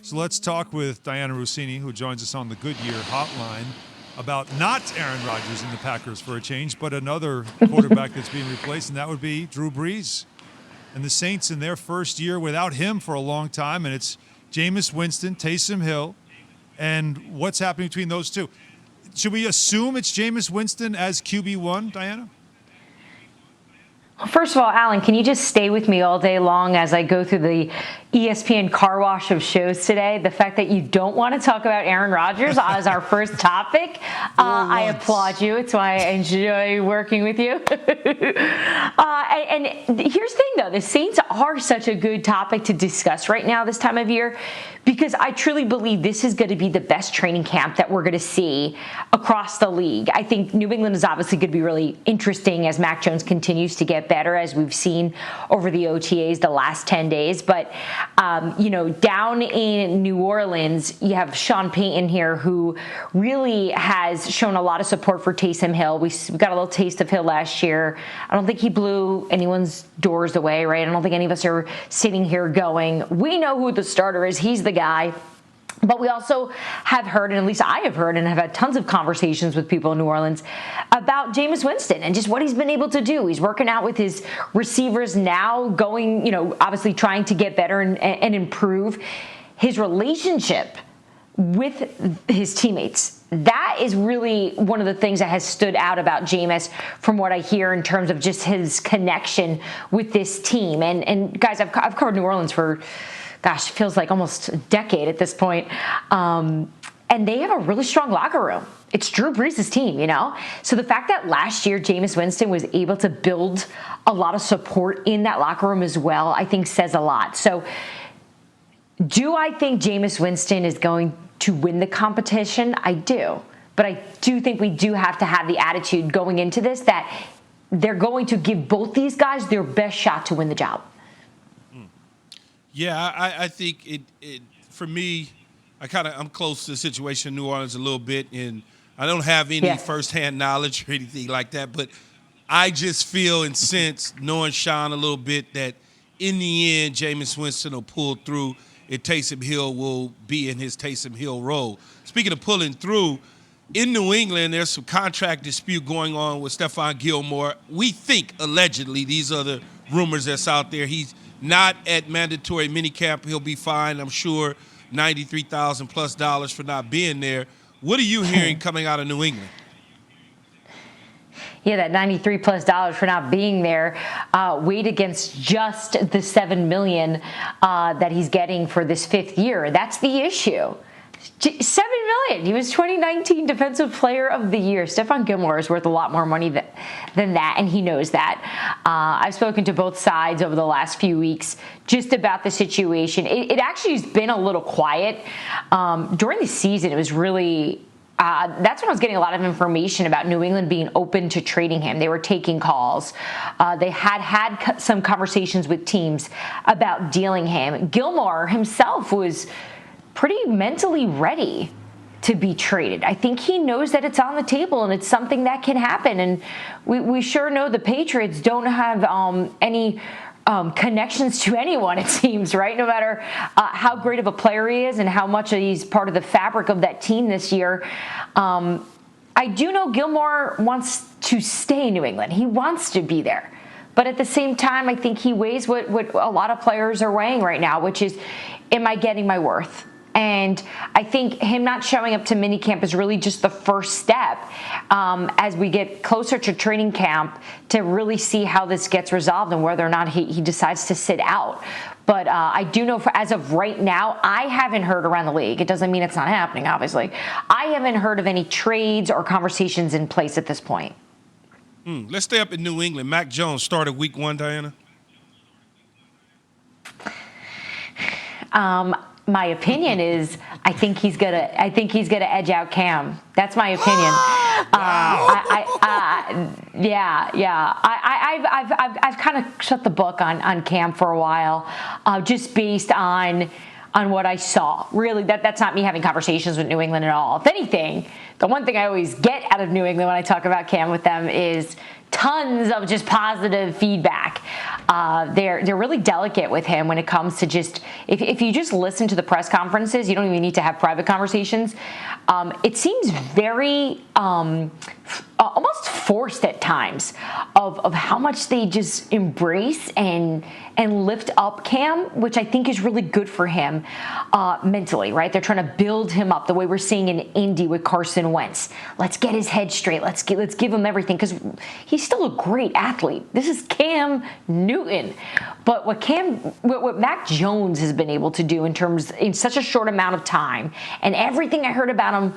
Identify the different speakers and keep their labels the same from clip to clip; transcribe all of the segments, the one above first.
Speaker 1: So let's talk with Diana Rossini, who joins us on the Goodyear hotline, about not Aaron Rodgers in the Packers for a change, but another quarterback that's being replaced, and that would be Drew Brees. And the Saints in their first year without him for a long time, and it's Jameis Winston, Taysom Hill, and what's happening between those two. Should we assume it's Jameis Winston as QB1, Diana?
Speaker 2: Well, first of all, Alan, can you just stay with me all day long as I go through the ESPN car wash of shows today? The fact that you don't want to talk about Aaron Rodgers as our first topic, I applaud you. It's why I enjoy working with you. And here's the thing, though. The Saints are such a good topic to discuss right now this time of year because I truly believe this is going to be the best training camp that we're going to see across the league. I think New England is obviously going to be really interesting as Mac Jones continues to get better, as we've seen over the OTAs the last 10 days. But, down in New Orleans, you have Sean Payton here, who really has shown a lot of support for Taysom Hill. We got a little taste of Hill last year. I don't think he blew anyone's doors away, right? I don't think any of us are sitting here going, we know who the starter is. He's the guy. But we also have heard, and at least I have heard, and have had tons of conversations with people in New Orleans about Jameis Winston and just what he's been able to do. He's working out with his receivers now, going, obviously trying to get better and improve his relationship with his teammates. That is really one of the things that has stood out about Jameis from what I hear in terms of just his connection with this team. And guys, I've covered New Orleans for, gosh, feels like almost a decade at this point. And they have a really strong locker room. It's Drew Brees' team, So the fact that last year Jameis Winston was able to build a lot of support in that locker room as well, I think says a lot. So do I think Jameis Winston is going to win the competition? I do. But I do think we do have to have the attitude going into this that they're going to give both these guys their best shot to win the job.
Speaker 3: Yeah, I think it for me, I'm close to the situation in New Orleans a little bit, and I don't have any firsthand knowledge or anything like that, but I just feel and sense, knowing Sean a little bit, that in the end, Jameis Winston will pull through and Taysom Hill will be in his Taysom Hill role. Speaking of pulling through, in New England, there's some contract dispute going on with Stephon Gilmore. We think, allegedly, these are the rumors that's out there, he's not at mandatory minicamp. He'll be fined, I'm sure, $93,000 plus for not being there. What are you hearing coming out of New England?
Speaker 2: Yeah, that $93 plus for not being there weighed against just the $7 million that he's getting for this fifth year. That's the issue. $7 million. He was 2019 Defensive Player of the Year. Stephon Gilmore is worth a lot more money than that, and he knows that. I've spoken to both sides over the last few weeks just about the situation. It actually has been a little quiet. During the season, it was really... that's when I was getting a lot of information about New England being open to trading him. They were taking calls. They had some conversations with teams about dealing him. Gilmore himself was pretty mentally ready to be traded. I think he knows that it's on the table and it's something that can happen. And we sure know the Patriots don't have any connections to anyone, it seems, right? No matter how great of a player he is and how much he's part of the fabric of that team this year. I do know Gilmore wants to stay in New England. He wants to be there. But at the same time, I think he weighs what a lot of players are weighing right now, which is, am I getting my worth? And I think him not showing up to minicamp is really just the first step as we get closer to training camp to really see how this gets resolved and whether or not he decides to sit out. But I do know as of right now, I haven't heard around the league. It doesn't mean it's not happening, obviously. I haven't heard of any trades or conversations in place at this point.
Speaker 3: Let's stay up in New England. Mac Jones started week 1, Diana.
Speaker 2: My opinion is I think he's gonna edge out Cam. That's my opinion. I've kind of shut the book on Cam for a while, just based on on what I saw. Really, that's not me having conversations with New England at all. If anything, the one thing I always get out of New England when I talk about Cam with them is tons of just positive feedback. They're really delicate with him when it comes to just, if you just listen to the press conferences, you don't even need to have private conversations. It seems very almost forced at times of how much they just embrace and lift up Cam, which I think is really good for him mentally, right? They're trying to build him up the way we're seeing in Indy with Carson Wentz. Let's get his head straight. Let's give him everything, because he's still a great athlete. This is Cam Newton. But what Mac Jones has been able to do in such a short amount of time, and everything I heard about him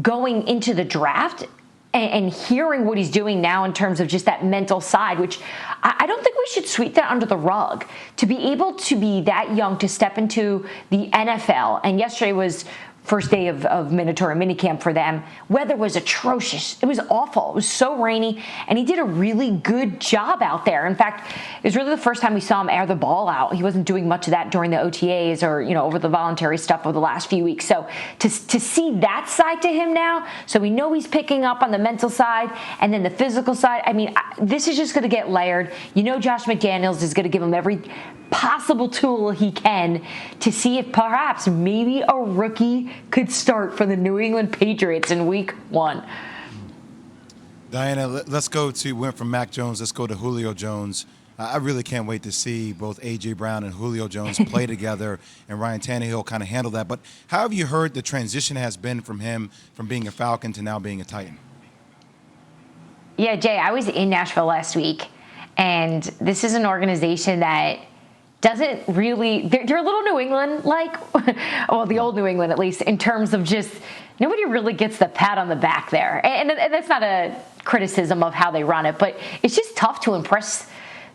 Speaker 2: going into the draft, and hearing what he's doing now in terms of just that mental side, which I don't think we should sweep that under the rug. To be able to be that young, to step into the NFL, and yesterday was first day of mandatory minicamp for them. Weather was atrocious. It was awful. It was so rainy, and he did a really good job out there. In fact, it was really the first time we saw him air the ball out. He wasn't doing much of that during the OTAs or, over the voluntary stuff over the last few weeks. So to see that side to him now, so we know he's picking up on the mental side and then the physical side. I mean, this is just going to get layered. Josh McDaniels is going to give him every possible tool he can to see if perhaps maybe a rookie could start for the New England Patriots in week 1.
Speaker 4: Diana, went from Mac Jones, let's go to Julio Jones. I really can't wait to see both A.J. Brown and Julio Jones play together, and Ryan Tannehill kind of handle that. But how have you heard the transition has been from him from being a Falcon to now being a Titan?
Speaker 2: Yeah, Jay, I was in Nashville last week, and this is an organization that doesn't really, they're a little New England-like, well, the old New England at least, in terms of just nobody really gets the pat on the back there. And that's not a criticism of how they run it, but it's just tough to impress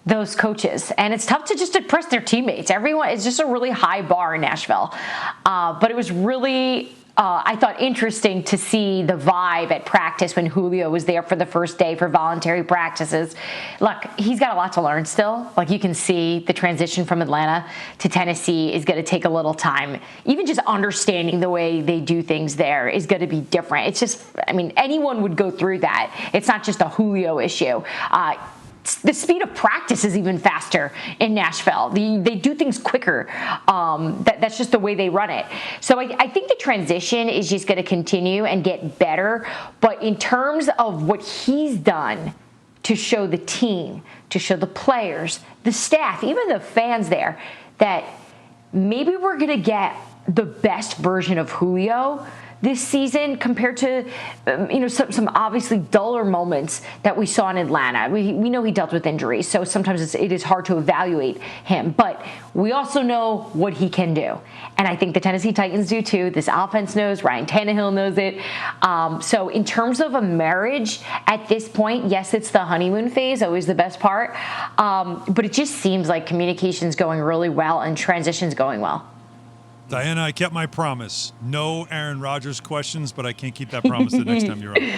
Speaker 2: those coaches, and it's tough to just impress their teammates. Everyone, it's just a really high bar in Nashville. But it was really, I thought, interesting to see the vibe at practice when Julio was there for the first day for voluntary practices. Look, he's got a lot to learn still. Like, you can see the transition from Atlanta to Tennessee is going to take a little time. Even just understanding the way they do things there is going to be different. It's just, I mean, anyone would go through that. It's not just a Julio issue. The speed of practice is even faster in Nashville. They do things quicker. That's just the way they run it. So I think the transition is just going to continue and get better. But in terms of what he's done to show the team, to show the players, the staff, even the fans there, that maybe we're going to get the best version of Julio this season compared to some obviously duller moments that we saw in Atlanta. We know he dealt with injuries, so sometimes it is hard to evaluate him, but we also know what he can do, and I think the Tennessee Titans do too. This offense knows, Ryan Tannehill knows it. So in terms of a marriage at this point, yes, it's the honeymoon phase, always the best part, but it just seems like communication's going really well and transition's going well.
Speaker 1: Diana, I kept my promise. No Aaron Rodgers questions, but I can't keep that promise the next time you're on.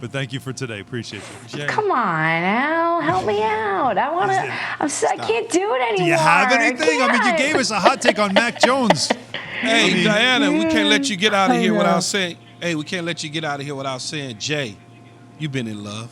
Speaker 1: But thank you for today. Appreciate it. Jay.
Speaker 2: Come on, Al. Help me out. I can't do it anymore.
Speaker 1: Do you have anything? I mean, you gave us a hot take on Mac Jones.
Speaker 3: Hey, Diana, we can't let you get out of here without saying, Jay, you've been in love.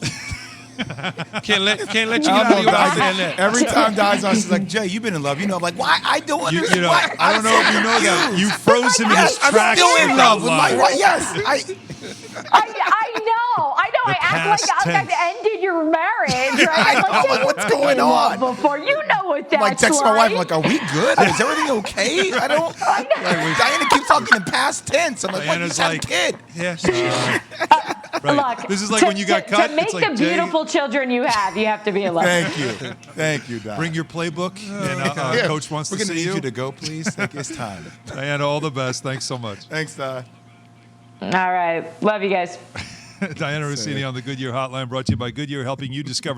Speaker 3: Can't let you get out of here without saying that.
Speaker 4: Every time Di's on, she's like, Jay, you've been in love. I'm like, why? I don't understand.
Speaker 1: I don't know if you know that. You froze him in his tracks.
Speaker 4: I'm still in love with my wife. Yes.
Speaker 2: I know. I act like I've ended your marriage, right?
Speaker 4: Like, what's going on?
Speaker 2: Before you know what that's
Speaker 4: like. Text my wife, I'm like, are we good? Is everything okay? I know. Diana keeps talking in past tense. I'm like,
Speaker 1: Diana's
Speaker 4: what? You like, kid?
Speaker 1: Yeah, right.
Speaker 2: Look,
Speaker 1: this is like when you got cut.
Speaker 2: To make the beautiful children you have to be in love.
Speaker 4: Thank you, Diana.
Speaker 1: Bring your playbook, and Coach wants to see you.
Speaker 4: We're going to need you to go, please. It's time.
Speaker 1: Diana, all the best. Thanks so much.
Speaker 4: Thanks, Di.
Speaker 2: All right. Love you guys.
Speaker 1: Diana Rossini on the Goodyear Hotline, brought to you by Goodyear, helping you discover